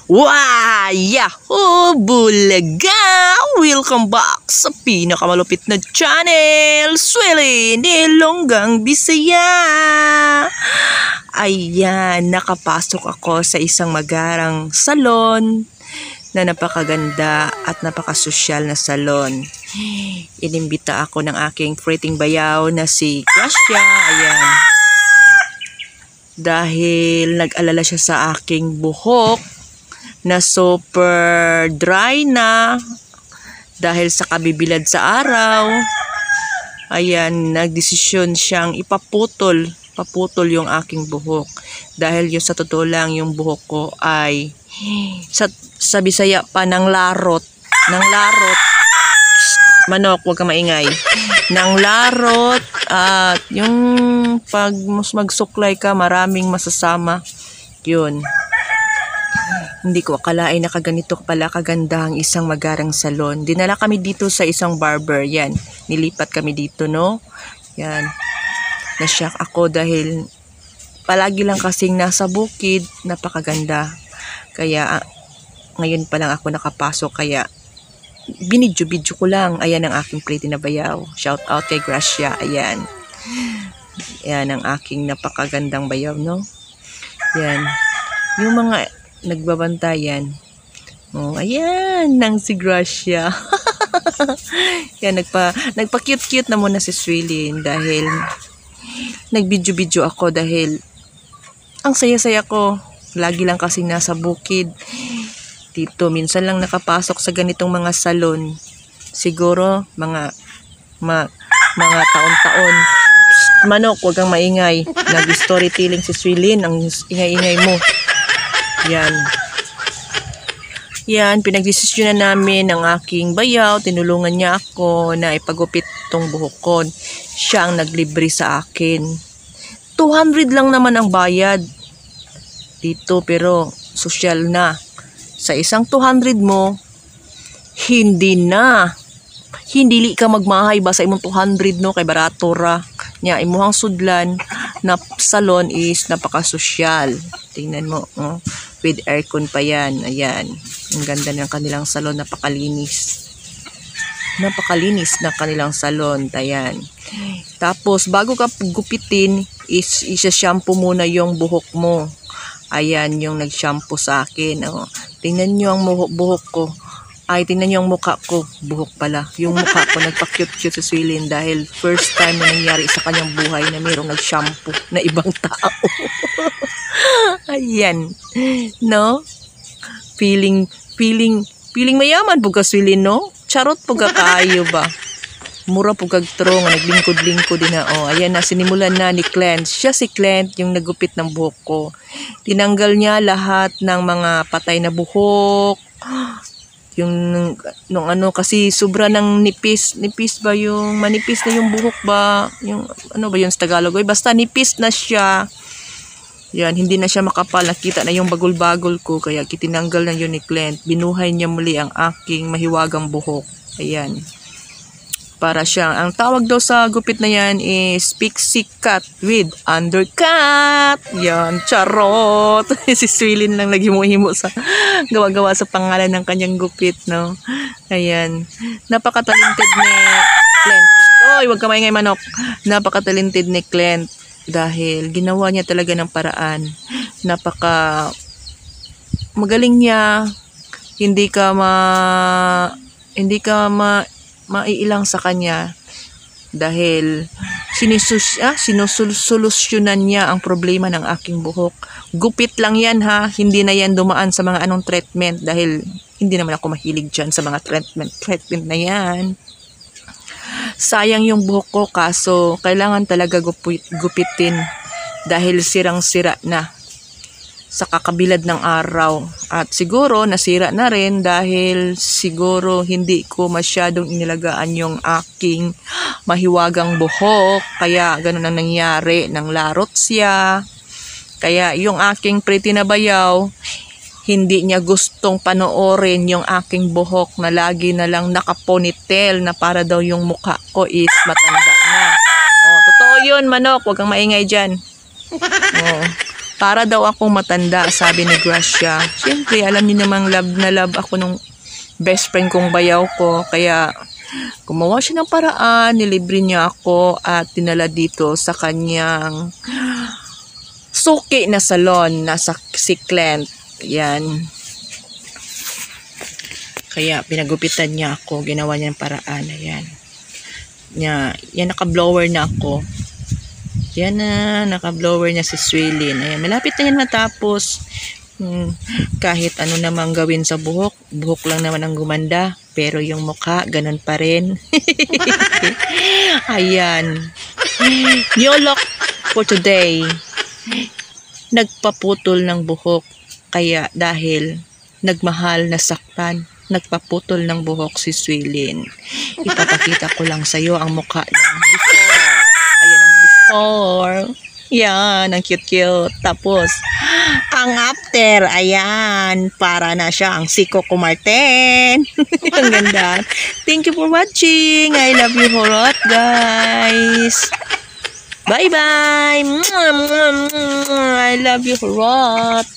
Wow! Yahoo! Bulaga! Welcome back sa pinakamalupit na channel, Swelly Nilonggang Bisaya! Ayan, nakapasok ako sa isang magarang salon na napakaganda at napakasosyal na salon. Inimbita ako ng aking pretting bayaw na si Gracia. Ayan. Dahil nag-alala siya sa aking buhok na super dry na dahil sa kabibilad sa araw. Ayan, nagdesisyon siyang paputol yung aking buhok. Dahil yung sa totoo lang, yung buhok ko ay sa Bisaya pa ng larot. Manok, huwag ka maingay. Nang larot at yung pag magsuklay ka, maraming masasama. Yun. Hindi ko akalain na kaganito pala kaganda ang isang magarang salon. Dinala kami dito sa isang barber. Yan. Nilipat kami dito, no? Yan. Nashock ako dahil palagi lang kasing nasa bukid. Napakaganda. Kaya ngayon pa lang ako nakapasok. Kaya binidyo-bidyo ko lang. Ayan ang aking pretty na bayaw. Shout out kay Gracia. Ayan. Ayan ang aking napakagandang bayaw, no? Yan. Yung mga nagbabantayan. Oh, ayan, nang si Gracia. Yan, nagpa-cute-cute na muna si Swilin dahil nagbidyo-bidyo ako dahil ang saya-saya ko. Lagi lang kasing nasa bukid. Dito, minsan lang nakapasok sa ganitong mga salon. Siguro, mga taon-taon. Psst, manok, huwag kang maingay. Nag-storytelling si Swilin. Ang ingay-ingay mo. Yan, pinagdesisyonan namin ng aking bayaw. Tinulungan niya ako na ipagupit tong buhok ko. Siya ang naglibre sa akin. 200 lang naman ang bayad dito, pero social na. Sa isang 200 mo, hindi li ka magmahay ba sa imong 200, no? Kay barato ra. Nya, imuhang sudlan na salon is napakasosyal. Tingnan mo, oh. With aircon pa yan. Ayan. Ang ganda ng kanilang salon. Napakalinis na kanilang salon. Ayan. Tapos, bago ka gupitin, isa-shampoo muna yung buhok mo. Ayan, yung nag-shampoo sa akin. Oh. Tingnan nyo ang buhok ko. Ay, tingnan nyo ang mukha ko. Buhok pala. Yung mukha ko, nagpa-cute-cute sa Swilin dahil first time na nangyari sa kanyang buhay na mayroong nag-shampoo na ibang tao. Ayan. No? Feeling mayaman po ka, Swilin, no? Charot po ka kaayo ba? Mura po kagtrong, naglingkod-lingkod din na. Oh, ayan na, sinimulan na ni Clint. Siya si Clint, yung nagupit ng buhok ko. Tinanggal niya lahat ng mga patay na buhok. Yung nung ano kasi sobra ng nipis ba yung manipis na yung buhok ba, yung ano ba yun sa Tagalog, basta nipis na siya. Yan, hindi na siya makapal, nakita na yung bagol-bagol ko, kaya kitinanggal na yun ni Clint. Binuhay niya muli ang aking mahiwagang buhok. Ayan, para siya, ang tawag daw sa gupit na yan is pixie cut with undercut. Yan, charot. Si Swilin lang naghimo-himo sa gawa-gawa sa pangalan ng kanyang gupit, no? Ayan, napaka-talented ni Clint. Oy, wag ka maingay, manok. Napaka-talented ni Clint dahil ginawa niya talaga ng paraan. Napaka magaling niya. Hindi ka maiilang sa kanya dahil sinusolusyonan niya ang problema ng aking buhok. Gupit lang yan, ha, hindi na yan dumaan sa mga anong treatment dahil hindi naman ako mahilig dyan sa mga treatment na yan. Sayang yung buhok ko, kaso kailangan talaga gupitin dahil sirang-sira na sa kakabilad ng araw. At siguro nasira na rin dahil siguro hindi ko masyadong inilagaan yung aking mahiwagang buhok. Kaya ganun ang nangyari, nang larot siya. Kaya yung aking pretty na bayaw, hindi niya gustong panoorin yung aking buhok na lagi na lang nakaponytail na para daw yung mukha ko is matanda na. Oh, totoo yun, manok. Huwag kang maingay dyan. Oh. Para daw akong matanda, sabi ni Gracia. Siyempre, alam niyo namang love na love ako nung best friend kong bayaw ko. Kaya, gumawa siya ng paraan, nilibre niya ako at dinala dito sa kanyang suki na salon, nasa si Clint. Yan. Kaya, pinagupitan niya ako, ginawa niya ng paraan. Ayan. Yan, naka-blower na ako. Yan na, naka-blower niya si Swilin. Ayan, malapit na yan matapos. Kahit ano namang gawin sa buhok, buhok lang naman ang gumanda. Pero yung mukha, ganun pa rin. Ayan. New look for today. Nagpaputol ng buhok. Kaya dahil nagmahal na saktan, nagpaputol ng buhok si Swilin. Ipapakita ko lang sa'yo ang mukha ng before. Ayan ang before. Yan, ang cute-cute. Tapos, ang after, ayan, para na siya ang Siko Kumarten. Ang ganda. Thank you for watching. I love you a lot, guys. Bye-bye. I love you a lot.